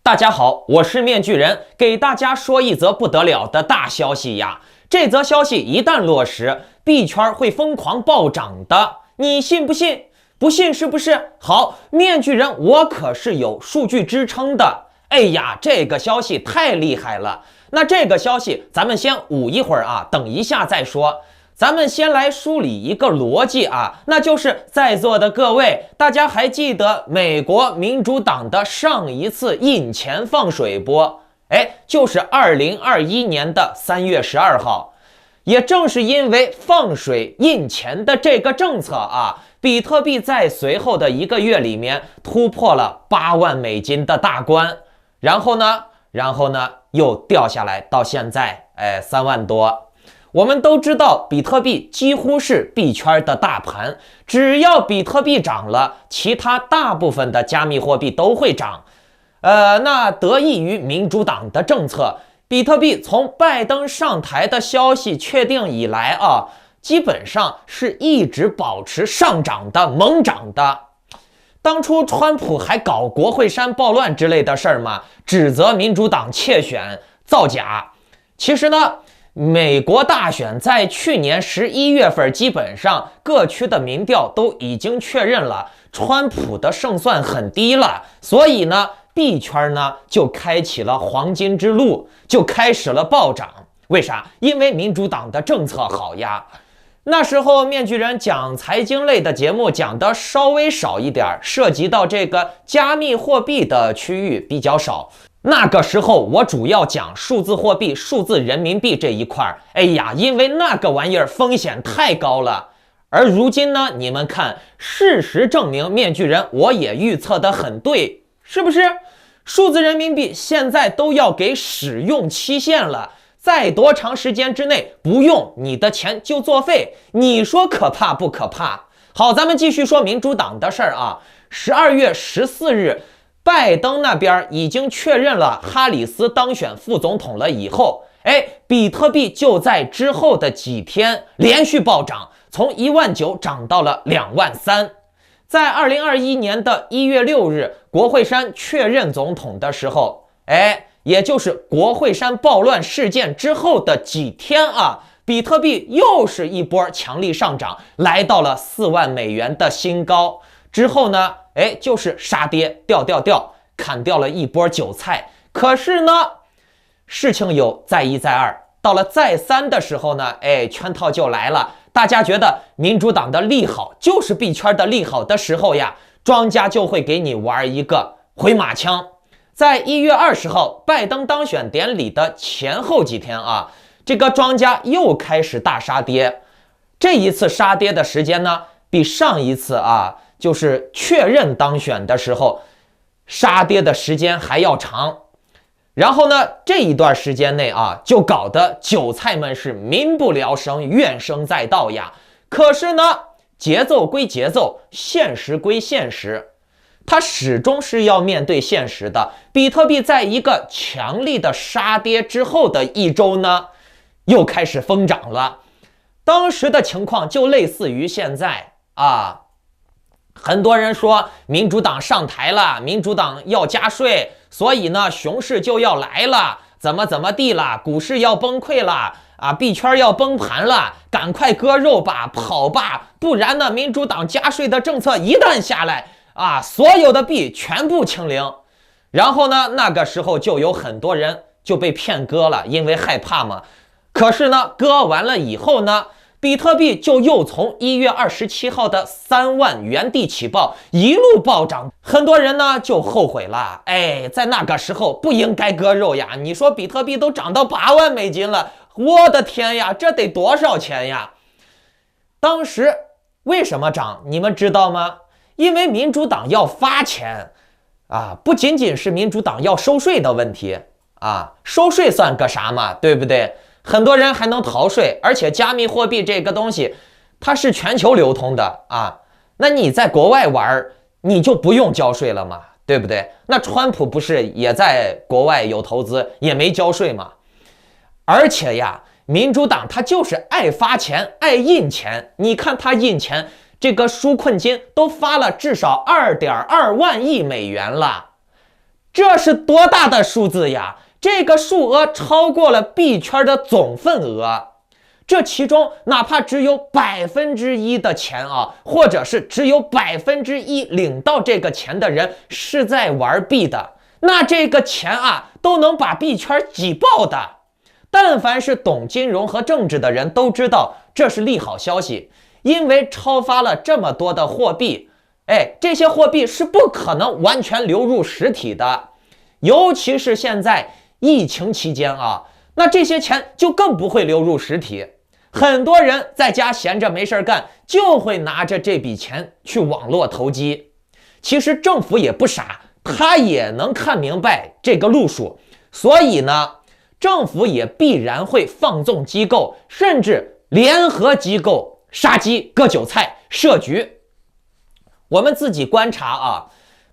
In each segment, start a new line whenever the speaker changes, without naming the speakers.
大家好，我是面具人，给大家说一则不得了的大消息呀！这则消息一旦落实，币圈会疯狂暴涨的，你信不信？不信是不是？好，面具人我可是有数据支撑的。哎呀，这个消息太厉害了！那这个消息咱们先捂一会儿啊，等一下再说。咱们先来梳理一个逻辑啊，那就是在座的各位，大家还记得美国民主党的上一次印钱放水不？就是2021年的3月12号。也正是因为放水印钱的这个政策啊，比特币在随后的1个月里面突破了8万美金的大关，然后呢又掉下来到现在3万多。我们都知道，比特币几乎是币圈的大盘，只要比特币涨了，其他大部分的加密货币都会涨。那得益于民主党的政策，比特币从拜登上台的消息确定以来啊，基本上是一直保持上涨的、猛涨的。当初川普还搞国会山暴乱之类的事儿嘛，指责民主党窃选、造假。其实呢，美国大选在去年11月份，基本上各区的民调都已经确认了川普的胜算很低了，所以呢，币圈呢就开启了黄金之路，就开始了暴涨。为啥？因为民主党的政策好呀。那时候面具人讲财经类的节目讲的稍微少一点，涉及到这个加密货币的区域比较少。那个时候我主要讲数字货币、数字人民币这一块。因为那个玩意儿风险太高了。而如今呢，你们看，事实证明面具人我也预测得很对，是不是？数字人民币现在都要给使用期限了，在多长时间之内不用，你的钱就作废，你说可怕不可怕？好，咱们继续说民主党的事儿啊。12月14日，拜登那边已经确认了哈里斯当选副总统了以后，比特币就在之后的几天连续暴涨，从19000涨到了23000。在2021年的1月6日，国会山确任总统的时候，也就是国会山暴乱事件之后的几天啊，比特币又是一波强力上涨，来到了4万美元的新高。之后呢，就是杀跌，掉，砍掉了一波韭菜。可是呢，事情有再一再二，到了再三的时候呢，圈套就来了。大家觉得民主党的利好就是币圈的利好的时候呀，庄家就会给你玩一个回马枪。在1月20号拜登当选典礼的前后几天啊，这个庄家又开始大杀跌。这一次杀跌的时间呢，比上一次啊，就是确认当选的时候杀跌的时间还要长。然后呢，这一段时间内啊，就搞得韭菜们是民不聊生，怨声载道呀。可是呢，节奏归节奏，现实归现实，它始终是要面对现实的。比特币在一个强力的杀跌之后的1周呢，又开始疯涨了。当时的情况就类似于现在啊，很多人说民主党上台了，民主党要加税，所以呢熊市就要来了，怎么地了，股市要崩溃了啊，币圈要崩盘了，赶快割肉吧，跑吧，不然呢民主党加税的政策一旦下来啊，所有的币全部清零。然后呢，那个时候就有很多人就被骗割了，因为害怕嘛。可是呢，割完了以后呢，比特币就又从1月27号的3万原地起爆，一路暴涨。很多人呢就后悔了，在那个时候不应该割肉呀！你说比特币都涨到8万美金了，我的天呀，这得多少钱呀？当时为什么涨，你们知道吗？因为民主党要发钱啊，不仅仅是民主党要收税的问题啊，收税算个啥嘛，对不对？很多人还能逃税，而且加密货币这个东西它是全球流通的啊，那你在国外玩你就不用交税了嘛，对不对？那川普不是也在国外有投资，也没交税嘛？而且呀，民主党他就是爱发钱，爱印钱。你看他印钱，这个纾困金都发了至少2.2万亿美元了。这是多大的数字呀？这个数额超过了币圈的总份额。这其中哪怕只有1%的钱啊，或者是只有1%领到这个钱的人是在玩币的，那这个钱啊都能把币圈挤爆的。但凡是懂金融和政治的人都知道这是利好消息，因为超发了这么多的货币，这些货币是不可能完全流入实体的，尤其是现在疫情期间啊，那这些钱就更不会流入实体。很多人在家闲着没事干，就会拿着这笔钱去网络投机。其实政府也不傻，他也能看明白这个路数，所以呢，政府也必然会放纵机构，甚至联合机构杀鸡割韭菜设局。我们自己观察啊，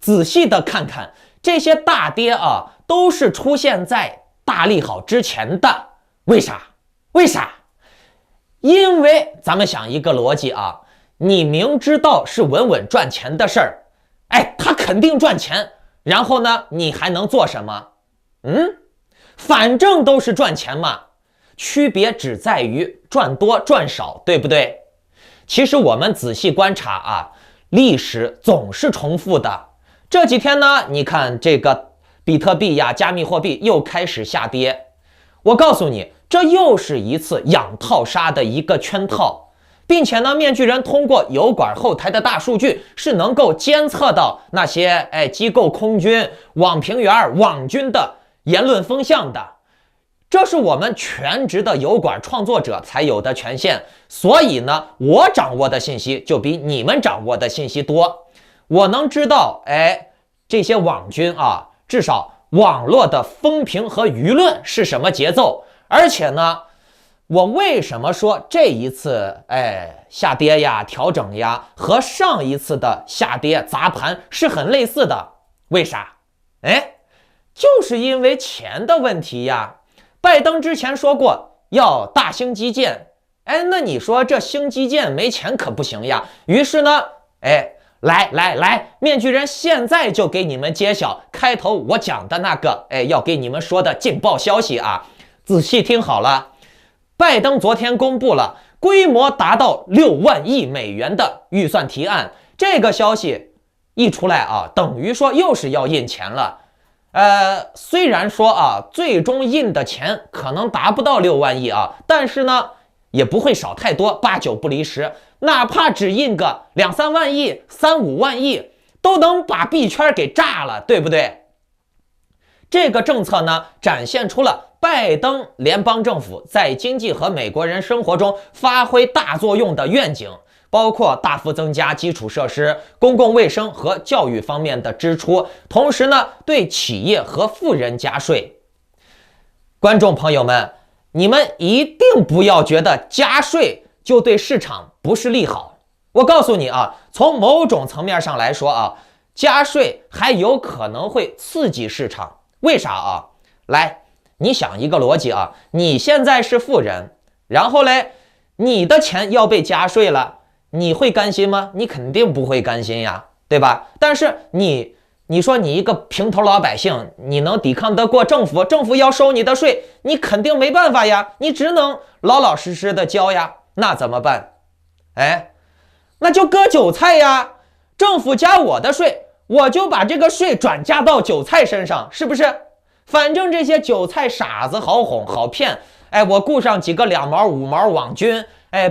仔细的看看这些大跌啊，都是出现在大利好之前的。为啥？因为咱们想一个逻辑啊，你明知道是稳稳赚钱的事儿，他肯定赚钱，然后呢，你还能做什么？反正都是赚钱嘛，区别只在于赚多赚少，对不对？其实我们仔细观察啊，历史总是重复的。这几天呢，你看这个比特币呀、加密货币又开始下跌，我告诉你，这又是一次养套杀的一个圈套，并且呢，面具人通过油管后台的大数据是能够监测到那些机构空军、网评员、网军的言论风向的。这是我们全职的油管创作者才有的权限，所以呢，我掌握的信息就比你们掌握的信息多。我能知道，这些网军啊，至少网络的风评和舆论是什么节奏。而且呢，我为什么说这一次下跌呀、调整呀，和上一次的下跌砸盘是很类似的？为啥？就是因为钱的问题呀。拜登之前说过要大兴基建，那你说这兴基建没钱可不行呀。于是呢，来，面具人现在就给你们揭晓开头我讲的那个要给你们说的劲爆消息啊！仔细听好了，拜登昨天公布了规模达到6万亿美元的预算提案。这个消息一出来啊，等于说又是要印钱了。虽然说啊，最终印的钱可能达不到6万亿啊，但是呢，也不会少太多，8、9不离10。哪怕只印个2、3万亿、3、5万亿，都能把币圈给炸了，对不对？这个政策呢，展现出了拜登联邦政府在经济和美国人生活中发挥大作用的愿景，包括大幅增加基础设施、公共卫生和教育方面的支出，同时呢，对企业和富人加税。观众朋友们，你们一定不要觉得加税就对市场不是利好。我告诉你啊，从某种层面上来说啊，加税还有可能会刺激市场。为啥啊？来，你想一个逻辑啊，你现在是富人，然后嘞，你的钱要被加税了，你会甘心吗？你肯定不会甘心呀，对吧？但是你说你一个平头老百姓，你能抵抗得过政府？政府要收你的税，你肯定没办法呀，你只能老老实实的交呀。那怎么办？那就割韭菜呀。政府加我的税，我就把这个税转嫁到韭菜身上，是不是？反正这些韭菜傻子好哄好骗，我雇上几个2毛5毛网军，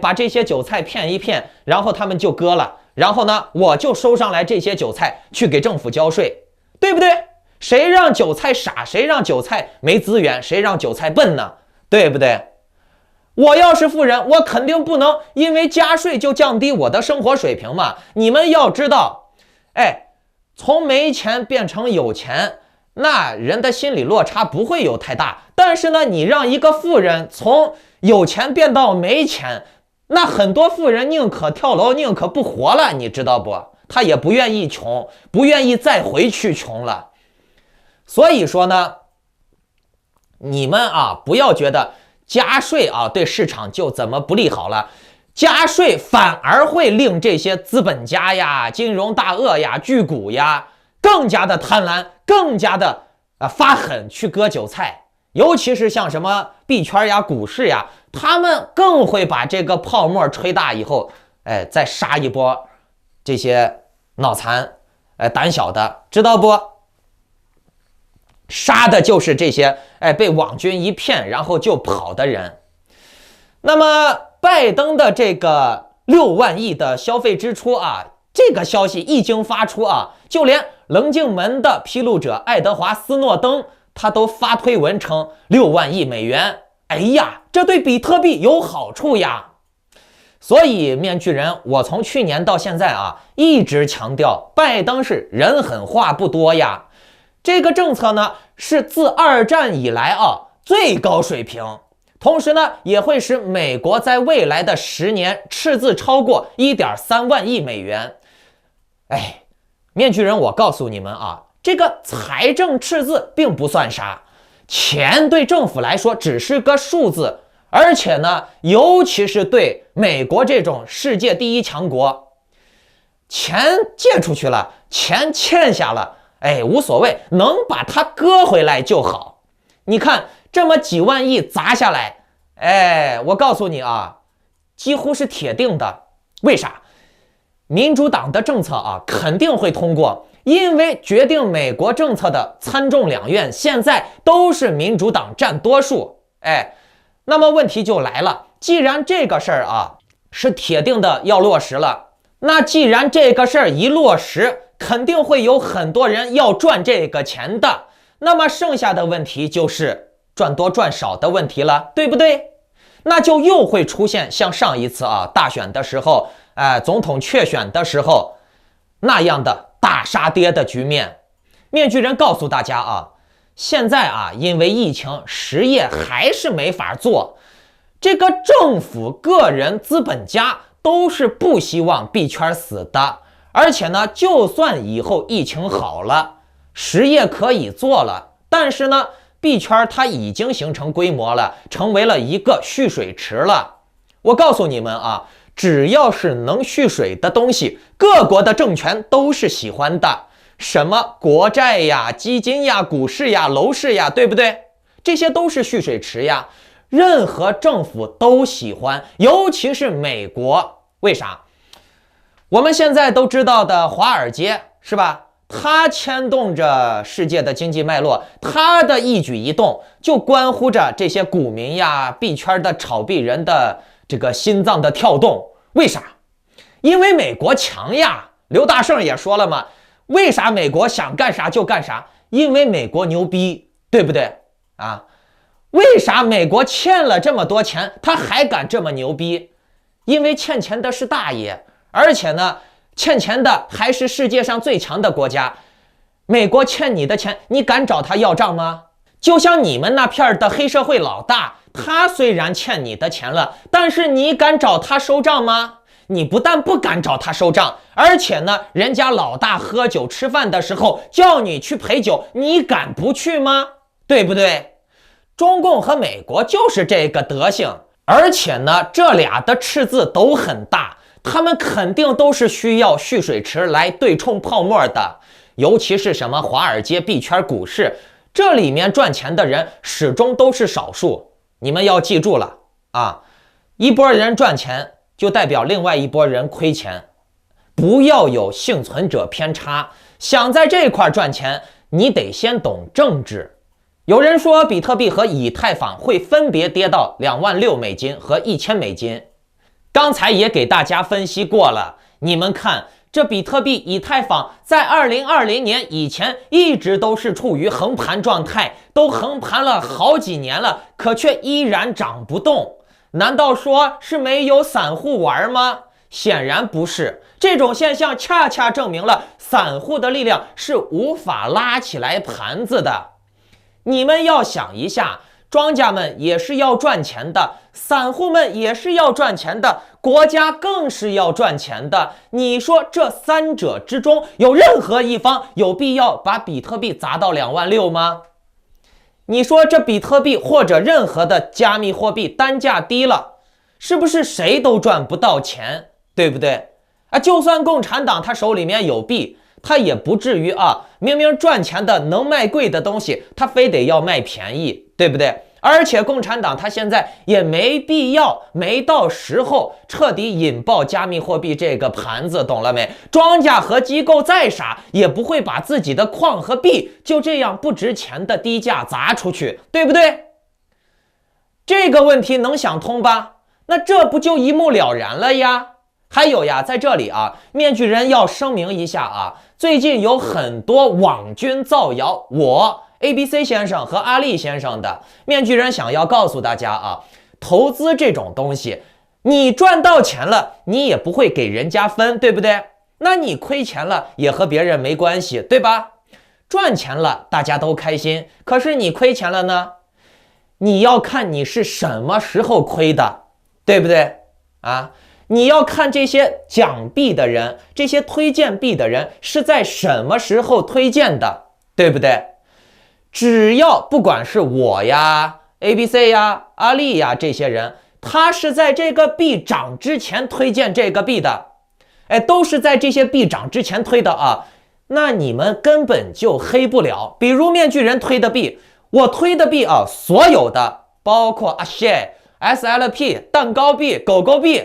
把这些韭菜骗一骗，然后他们就割了，然后呢，我就收上来这些韭菜去给政府交税，对不对？谁让韭菜傻，谁让韭菜没资源，谁让韭菜笨呢？对不对？我要是富人，我肯定不能因为加税就降低我的生活水平嘛。你们要知道，从没钱变成有钱，那人的心理落差不会有太大。但是呢，你让一个富人从有钱变到没钱，那很多富人宁可跳楼，宁可不活了，你知道不？他也不愿意穷，不愿意再回去穷了。所以说呢，你们啊，不要觉得加税啊对市场就怎么不利好了，加税反而会令这些资本家呀、金融大鳄呀、巨贾呀更加的贪婪，更加的发狠去割韭菜。尤其是像什么币圈呀、股市呀，他们更会把这个泡沫吹大以后，再杀一波这些脑残、胆小的，知道不？杀的就是这些被网军一骗然后就跑的人。那么拜登的这个6万亿的消费支出啊，这个消息一经发出啊，就连棱镜门的披露者爱德华·斯诺登他都发推文称6万亿美元，哎呀，这对比特币有好处呀。所以面具人，我从去年到现在啊，一直强调拜登是人狠话不多呀。这个政策呢，是自2战以来啊最高水平，同时呢，也会使美国在未来的10年赤字超过1.3万亿美元。面具人，我告诉你们啊，这个财政赤字并不算啥，钱对政府来说只是个数字，而且呢，尤其是对美国这种世界第一强国，钱借出去了，钱欠下了，无所谓，能把它割回来就好。你看这么几万亿砸下来，我告诉你啊，几乎是铁定的。为啥？民主党的政策啊肯定会通过，因为决定美国政策的参众两院现在都是民主党占多数。那么问题就来了，既然这个事儿啊是铁定的要落实了，那既然这个事儿一落实，肯定会有很多人要赚这个钱的，那么剩下的问题就是赚多赚少的问题了，对不对？那就又会出现像上一次啊大选的时候，总统确选的时候那样的大杀跌的局面。面具人告诉大家啊，现在啊因为疫情实业还是没法做，这个政府、个人、资本家都是不希望币圈死的，而且呢，就算以后疫情好了，实业可以做了，但是呢，币圈它已经形成规模了，成为了一个蓄水池了。我告诉你们啊，只要是能蓄水的东西，各国的政权都是喜欢的。什么国债呀、基金呀、股市呀、楼市呀，对不对？这些都是蓄水池呀，任何政府都喜欢，尤其是美国。为啥？我们现在都知道的华尔街是吧？它牵动着世界的经济脉络，它的一举一动就关乎着这些股民呀、币圈的炒币人的这个心脏的跳动。为啥？因为美国强呀。刘大胜也说了嘛，为啥美国想干啥就干啥？因为美国牛逼，对不对啊？为啥美国欠了这么多钱，他还敢这么牛逼？因为欠钱的是大爷，而且呢，欠钱的还是世界上最强的国家。美国欠你的钱，你敢找他要账吗？就像你们那片的黑社会老大，他虽然欠你的钱了，但是你敢找他收账吗？你不但不敢找他收账，而且呢，人家老大喝酒吃饭的时候叫你去陪酒，你敢不去吗？对不对？中共和美国就是这个德行，而且呢，这俩的赤字都很大，他们肯定都是需要蓄水池来对冲泡沫的。尤其是什么华尔街、币圈、股市，这里面赚钱的人始终都是少数。你们要记住了啊，一波人赚钱就代表另外一波人亏钱，不要有幸存者偏差。想在这块赚钱，你得先懂政治。有人说比特币和以太坊会分别跌到26000美金和1000美金，刚才也给大家分析过了。你们看，这比特币、以太坊在2020年以前一直都是处于横盘状态，都横盘了好几年了，可却依然涨不动。难道说是没有散户玩吗？显然不是，这种现象恰恰证明了散户的力量是无法拉起来盘子的。你们要想一下，庄家们也是要赚钱的，散户们也是要赚钱的，国家更是要赚钱的。你说这三者之中，有任何一方有必要把比特币砸到26000吗？你说这比特币或者任何的加密货币单价低了，是不是谁都赚不到钱，对不对？就算共产党他手里面有币，他也不至于明明赚钱的能卖贵的东西，他非得要卖便宜，对不对？而且共产党他现在也没必要，没到时候彻底引爆加密货币这个盘子，懂了没？庄家和机构再傻，也不会把自己的矿和币就这样不值钱的低价砸出去，对不对？这个问题能想通吧？那这不就一目了然了呀？还有呀，在这里面具人要声明一下最近有很多网军造谣我ABC 先生和阿力先生的，面具人想要告诉大家投资这种东西，你赚到钱了，你也不会给人家分，对不对？那你亏钱了也和别人没关系，对吧？赚钱了大家都开心，可是你亏钱了呢？你要看你是什么时候亏的，对不对？你要看这些讲币的人，这些推荐币的人是在什么时候推荐的，对不对？只要不管是我呀、ABC 呀、阿力呀这些人，他是在这个币涨之前推荐这个币的，都是在这些币涨之前推的那你们根本就黑不了。比如面具人推的币，我推的币所有的，包括阿谢、SLP、蛋糕币、狗狗币，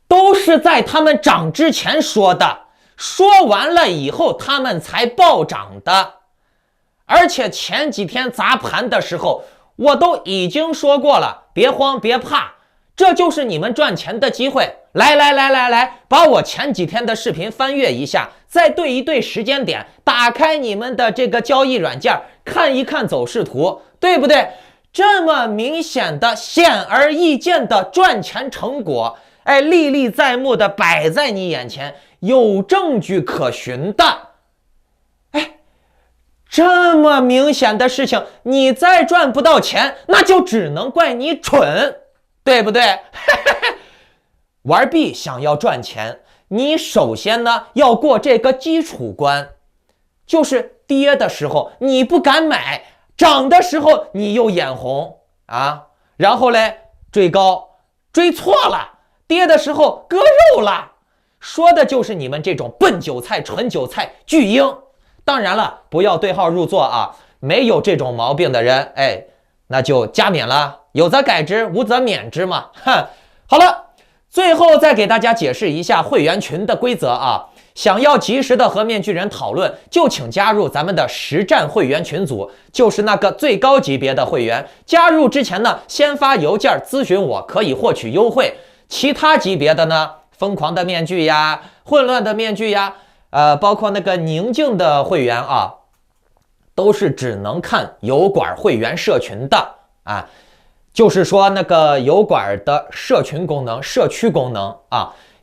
都是在他们涨之前说的，说完了以后他们才暴涨的。而且前几天砸盘的时候，我都已经说过了，别慌别怕，这就是你们赚钱的机会。来，把我前几天的视频翻阅一下，再对一对时间点，打开你们的这个交易软件，看一看走势图，对不对？这么明显的、显而易见的赚钱成果，历历在目的摆在你眼前，有证据可循的。这么明显的事情，你再赚不到钱，那就只能怪你蠢，对不对？玩币想要赚钱，你首先呢要过这个基础关，就是跌的时候你不敢买，涨的时候你又眼红然后嘞追高追错了，跌的时候割肉了，说的就是你们这种笨韭菜、蠢韭菜、巨婴。当然了，不要对号入座没有这种毛病的人，那就加免了，有则改之，无则免之嘛。好了，最后再给大家解释一下会员群的规则想要及时的和面具人讨论，就请加入咱们的实战会员群组，就是那个最高级别的会员。加入之前呢，先发邮件咨询我，可以获取优惠。其他级别的呢，疯狂的面具呀，混乱的面具呀，包括那个宁静的会员都是只能看油管会员社群的就是说那个油管的社群功能、社区功能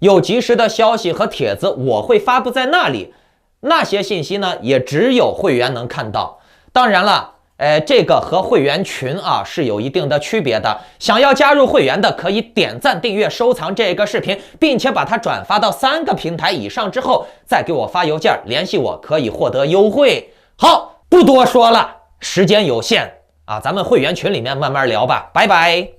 有及时的消息和帖子我会发布在那里，那些信息呢也只有会员能看到。当然了，这个和会员群是有一定的区别的。想要加入会员的，可以点赞、订阅、收藏这个视频，并且把它转发到3个平台以上之后，再给我发邮件联系我，可以获得优惠。好，不多说了，时间有限咱们会员群里面慢慢聊吧，拜拜。